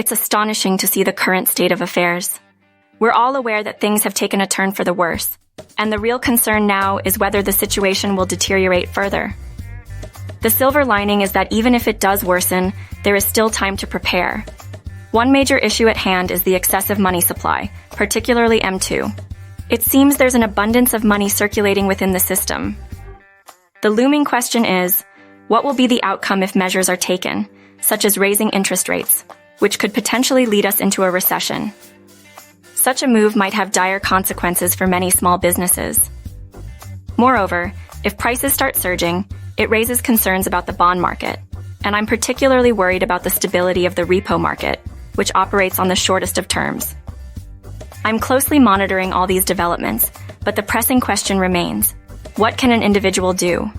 It's astonishing to see the current state of affairs. We're all aware that things have taken a turn for the worse, and the real concern now is whether the situation will deteriorate further. The silver lining is that even if it does worsen, there is still time to prepare. One major issue at hand is the excessive money supply, particularly M2. It seems there's an abundance of money circulating within the system. The looming question is, what will be the outcome if measures are taken, such as raising interest rates, which could potentially lead us into a recession? Such a move might have dire consequences for many small businesses. Moreover, if prices start surging, it raises concerns about the bond market, and I'm particularly worried about the stability of the repo market, which operates on the shortest of terms. I'm closely monitoring all these developments, but the pressing question remains, what can an individual do?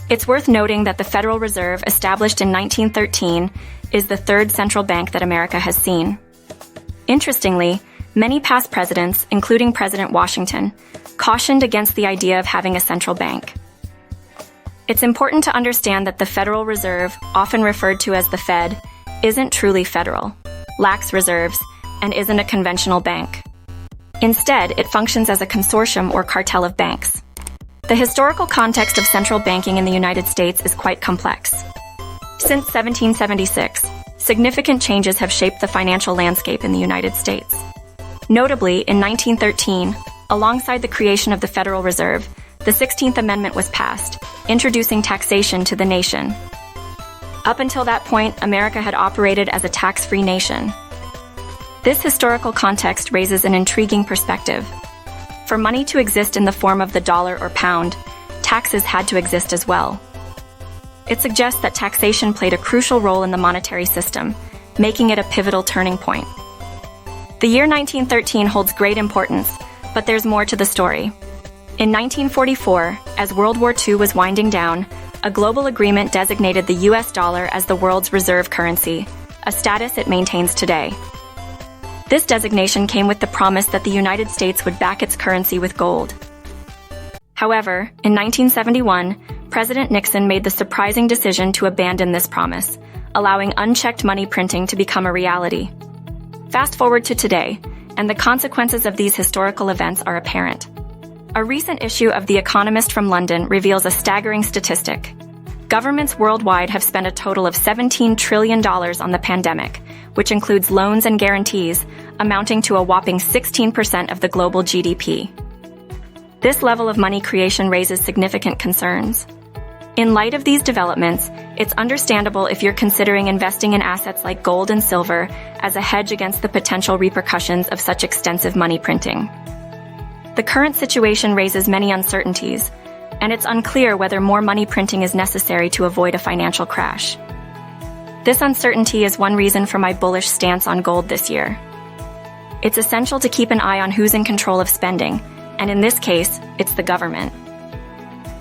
It's worth noting that the Federal Reserve, established in 1913, is the third central bank that America has seen. Interestingly, many past presidents, including President Washington, cautioned against the idea of having a central bank. It's important to understand that the Federal Reserve, often referred to as the Fed, isn't truly federal, lacks reserves, and isn't a conventional bank. Instead, it functions as a consortium or cartel of banks. The historical context of central banking in the United States is quite complex. Since 1776, significant changes have shaped the financial landscape in the United States. Notably, in 1913, alongside the creation of the Federal Reserve, the 16th Amendment was passed, introducing taxation to the nation. Up until that point, America had operated as a tax-free nation. This historical context raises an intriguing perspective. For money to exist in the form of the dollar or pound, taxes had to exist as well. It suggests that taxation played a crucial role in the monetary system, making it a pivotal turning point. The year 1913 holds great importance, but there's more to the story. In 1944, as World War II was winding down, a global agreement designated the US dollar as the world's reserve currency, a status it maintains today. This designation came with the promise that the United States would back its currency with gold. However, in 1971, President Nixon made the surprising decision to abandon this promise, allowing unchecked money printing to become a reality. Fast forward to today, and the consequences of these historical events are apparent. A recent issue of The Economist from London reveals a staggering statistic. Governments worldwide have spent a total of $17 trillion on the pandemic, which includes loans and guarantees, amounting to a whopping 16% of the global GDP. This level of money creation raises significant concerns. In light of these developments, it's understandable if you're considering investing in assets like gold and silver as a hedge against the potential repercussions of such extensive money printing. The current situation raises many uncertainties, and it's unclear whether more money printing is necessary to avoid a financial crash. This uncertainty is one reason for my bullish stance on gold this year. It's essential to keep an eye on who's in control of spending, and in this case, it's the government.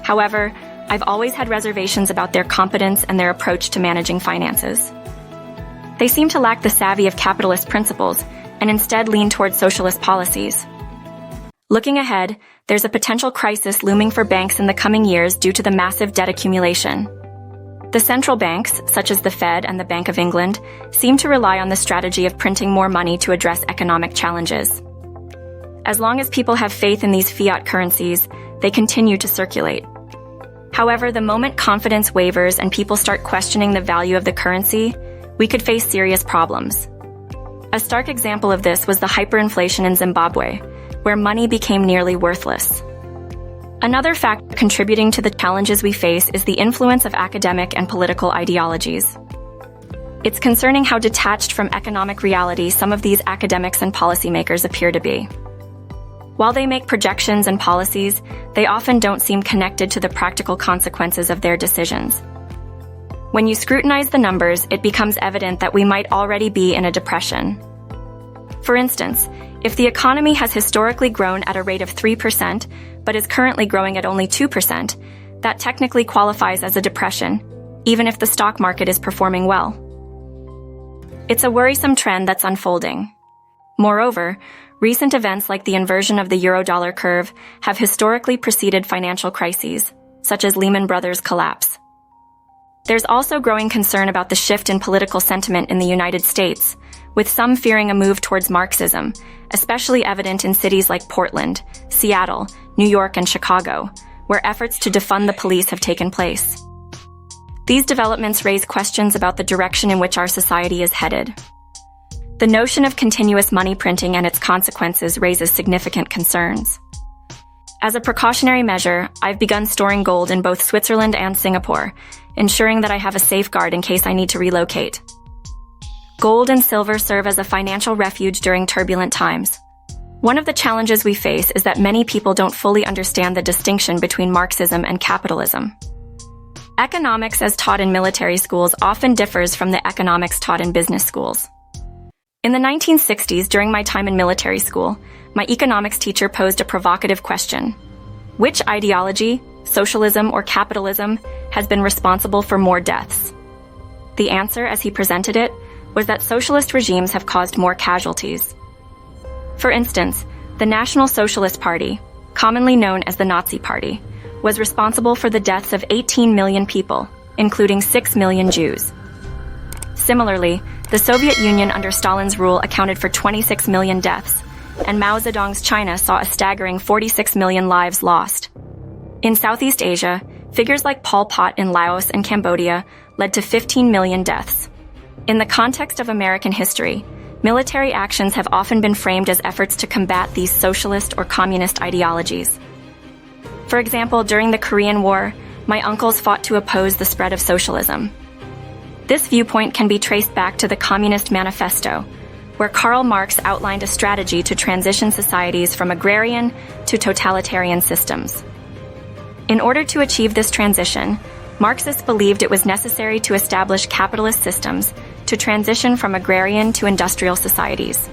However, I've always had reservations about their competence and their approach to managing finances. They seem to lack the savvy of capitalist principles and instead lean toward socialist policies. Looking ahead, there's a potential crisis looming for banks in the coming years due to the massive debt accumulation. The central banks, such as the Fed and the Bank of England, seem to rely on the strategy of printing more money to address economic challenges. As long as people have faith in these fiat currencies, they continue to circulate. However, the moment confidence wavers and people start questioning the value of the currency, we could face serious problems. A stark example of this was the hyperinflation in Zimbabwe, where money became nearly worthless. Another factor contributing to the challenges we face is the influence of academic and political ideologies. It's concerning how detached from economic reality some of these academics and policymakers appear to be. While they make projections and policies, they often don't seem connected to the practical consequences of their decisions. When you scrutinize the numbers, it becomes evident that we might already be in a depression. For instance, if the economy has historically grown at a rate of 3%, but is currently growing at only 2%, that technically qualifies as a depression, even if the stock market is performing well. It's a worrisome trend that's unfolding. Moreover, recent events like the inversion of the euro-dollar curve have historically preceded financial crises, such as Lehman Brothers' collapse. There's also growing concern about the shift in political sentiment in the United States, with some fearing a move towards Marxism, especially evident in cities like Portland, Seattle, New York, and Chicago, where efforts to defund the police have taken place. These developments raise questions about the direction in which our society is headed. The notion of continuous money printing and its consequences raises significant concerns. As a precautionary measure, I've begun storing gold in both Switzerland and Singapore, ensuring that I have a safeguard in case I need to relocate. Gold and silver serve as a financial refuge during turbulent times. One of the challenges we face is that many people don't fully understand the distinction between Marxism and capitalism. Economics as taught in military schools often differs from the economics taught in business schools. In the 1960s, during my time in military school, my economics teacher posed a provocative question. Which ideology, socialism or capitalism, has been responsible for more deaths? The answer, as he presented it, was that socialist regimes have caused more casualties. For instance, the National Socialist Party, commonly known as the Nazi Party, was responsible for the deaths of 18 million people, including 6 million Jews. Similarly, the Soviet Union under Stalin's rule accounted for 26 million deaths, and Mao Zedong's China saw a staggering 46 million lives lost. In Southeast Asia, figures like Pol Pot in Laos and Cambodia led to 15 million deaths. In the context of American history, military actions have often been framed as efforts to combat these socialist or communist ideologies. For example, during the Korean War, my uncles fought to oppose the spread of socialism. This viewpoint can be traced back to the Communist Manifesto, where Karl Marx outlined a strategy to transition societies from agrarian to totalitarian systems. In order to achieve this transition, Marxists believed it was necessary to establish capitalist systems to transition from agrarian to industrial societies.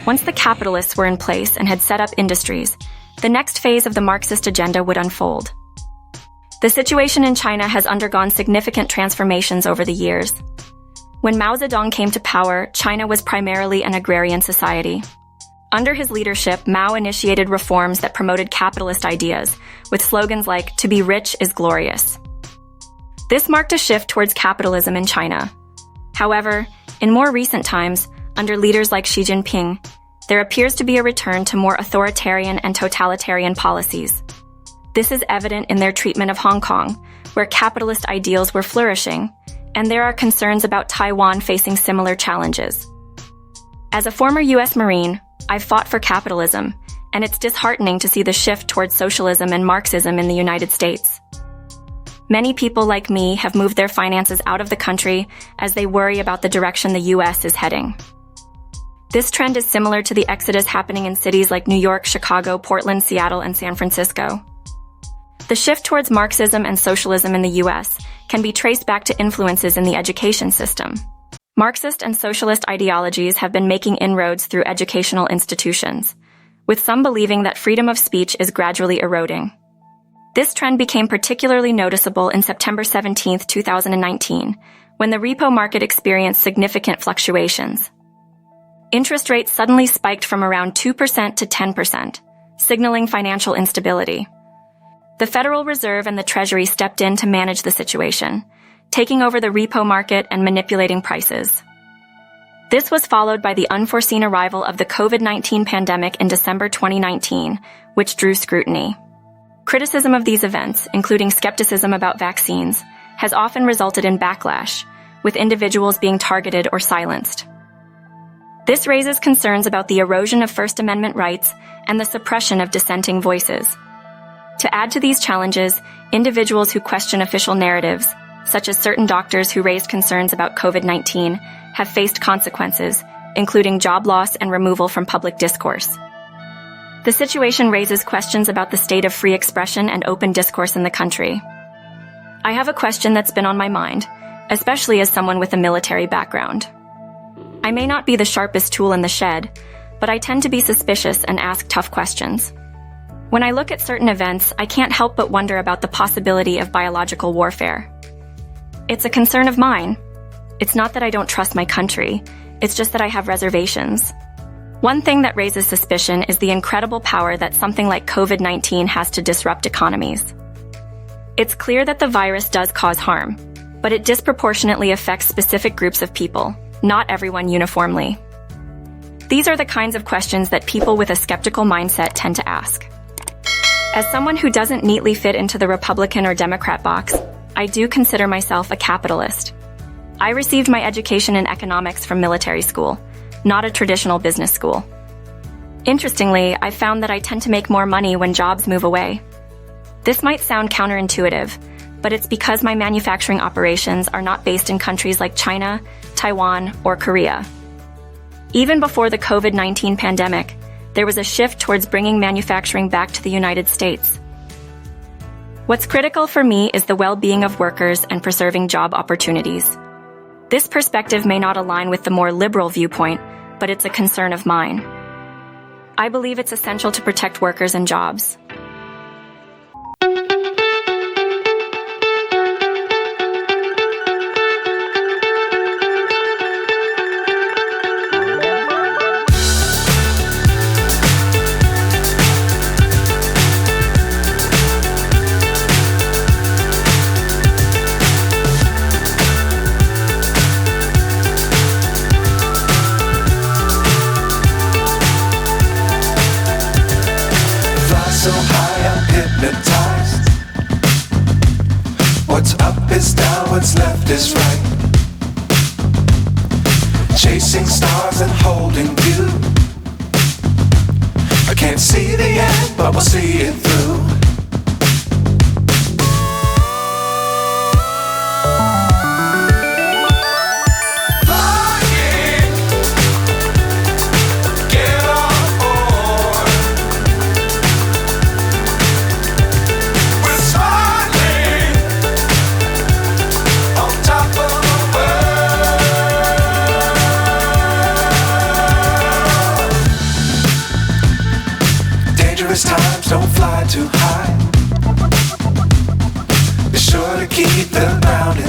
Once the capitalists were in place and had set up industries, the next phase of the Marxist agenda would unfold. The situation in China has undergone significant transformations over the years. When Mao Zedong came to power, China was primarily an agrarian society. Under his leadership, Mao initiated reforms that promoted capitalist ideas, with slogans like, "To be rich is glorious." This marked a shift towards capitalism in China. However, in more recent times, under leaders like Xi Jinping, there appears to be a return to more authoritarian and totalitarian policies. This is evident in their treatment of Hong Kong, where capitalist ideals were flourishing, and there are concerns about Taiwan facing similar challenges. As a former U.S. Marine, I've fought for capitalism, and it's disheartening to see the shift towards socialism and Marxism in the United States. Many people like me have moved their finances out of the country as they worry about the direction the U.S. is heading. This trend is similar to the exodus happening in cities like New York, Chicago, Portland, Seattle, and San Francisco. The shift towards Marxism and socialism in the U.S. can be traced back to influences in the education system. Marxist and socialist ideologies have been making inroads through educational institutions, with some believing that freedom of speech is gradually eroding. This trend became particularly noticeable in September 17, 2019, when the repo market experienced significant fluctuations. Interest rates suddenly spiked from around 2% to 10%, signaling financial instability. The Federal Reserve and the Treasury stepped in to manage the situation, taking over the repo market and manipulating prices. This was followed by the unforeseen arrival of the COVID-19 pandemic in December 2019, which drew scrutiny. Criticism of these events, including skepticism about vaccines, has often resulted in backlash, with individuals being targeted or silenced. This raises concerns about the erosion of First Amendment rights and the suppression of dissenting voices. To add to these challenges, individuals who question official narratives, such as certain doctors who raised concerns about COVID-19, have faced consequences, including job loss and removal from public discourse. The situation raises questions about the state of free expression and open discourse in the country. I have a question that's been on my mind, especially as someone with a military background. I may not be the sharpest tool in the shed, but I tend to be suspicious and ask tough questions. When I look at certain events, I can't help but wonder about the possibility of biological warfare. It's a concern of mine. It's not that I don't trust my country, it's just that I have reservations. One thing that raises suspicion is the incredible power that something like COVID-19 has to disrupt economies. It's clear that the virus does cause harm, but it disproportionately affects specific groups of people, not everyone uniformly. These are the kinds of questions that people with a skeptical mindset tend to ask. As someone who doesn't neatly fit into the Republican or Democrat box, I do consider myself a capitalist. I received my education in economics from military school, not a traditional business school. Interestingly, I found that I tend to make more money when jobs move away. This might sound counterintuitive, but it's because my manufacturing operations are not based in countries like China, Taiwan, or Korea. Even before the COVID-19 pandemic, there was a shift towards bringing manufacturing back to the United States. What's critical for me is the well-being of workers and preserving job opportunities. This perspective may not align with the more liberal viewpoint, but it's a concern of mine. I believe it's essential to protect workers and jobs. So high I'm hypnotized. What's up is down, what's left is right. Chasing stars and holding you. I can't see the end, but we'll see it through. Times don't fly too high. Be sure to keep the ground in